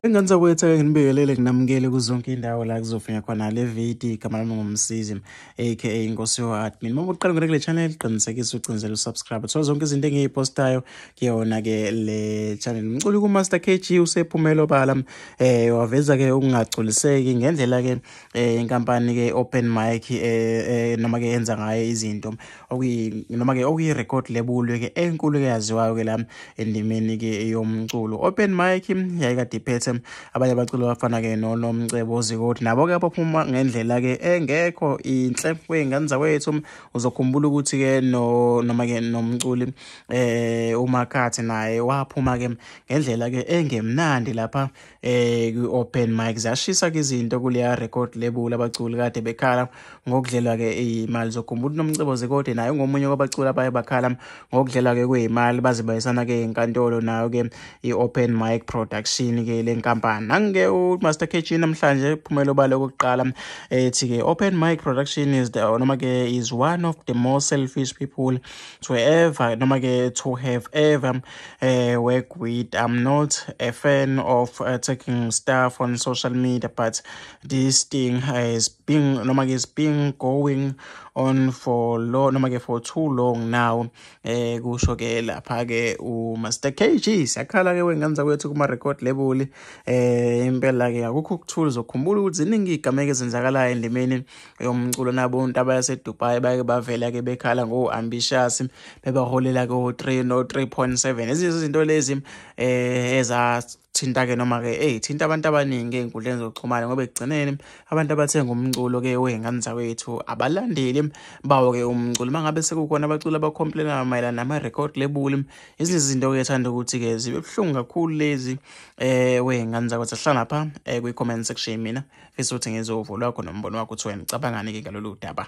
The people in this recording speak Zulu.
Ingane zakwethu-ke nginibingelele nginamukele kuzonke indawo la kuzofika khona le video. Igama lami ngumsizi aka Inkosi yo-Admin. Uma uqala ngene kule channel qinisekisa ucinzele usubscribe thola zonke izinto engiyipostayo kuyona-ke le channel. Umculi kuMaster KG usephumela obala waveza-ke ukungagculiseki ngendlela-ke inkampani-ke Open Mic noma-ke yenza ngayo izinto noma-ke okuyi-record label-ke enkulu-ke yaziwayo-ke la endimeni-ke yomculo. Open Mic yayikade iphethe abanye abaculi abafana-ke noNomcebo Zikode nabo-ke abaphuma ngendlela-ke engekho inhle kwey'ngane zakwethu. Uzokhumbula ukuthi-ke noma-ke nomculi uMakhathi naye waphuma-ke ngendlela-ke engemnandi lapha kwi-Open Mic. Ziyashisa-ke izinto kuleya record label abaculi kade bekhala ngokudlelwa-ke iy'mali. Uzokhumbula uNomcebo Zikode naye ngomunye wabaculi abaye bakhala ngokudlelwa-ke kwey'mali baze bayisana-ke enkantolo nayo-ke i-Open Mic Production-ke le nkampani. Nangu-ke uMaster KG namhlanje phumela obala okokuqala ethi-ke Open Mic Production noma-ke is one of the most selfish people to ever noma-ke to have ever work with. I'm not a fan of taking stuff on social media, but this thing has been noma-ke is been going on for too long now. Kusho-ke lapha-ke uMaster KG siyakhala-ke wey'ngane zakwethu kuma-record label. Impela-ke akukho ukuthula. Uzokhumbula ukuthi ziningi iy'gameko ezenzakalayo endimeni yomculo. Nabontu abayaseDubai bake bavela-ke bekhala ngo-Ambitious bebaholela-ke o-3 no-3.7. Ezinye izinto lezi ezathinta-ke noma-ke thinta abantu abaningi ey'nkundleni zokuxhumana ngoba ekugcineni abantu abathenga umculo-ke wey'ngane zakwethu abalandeli bawo-ke umculo. Uma ngabe sekukhona abaculi abakhomplenana mayelana nama-record label, ezinye izinto-ke ethanda ukuthi-ke zibe buhlungu kakhulu lezi wey'ngane zakwethu. Sihlala lapha kwi-comment section mina fisa ukuthi ngizwe uvo lwakho nombono wakho ukuthi wena ucabangani-ke ngalolu daba.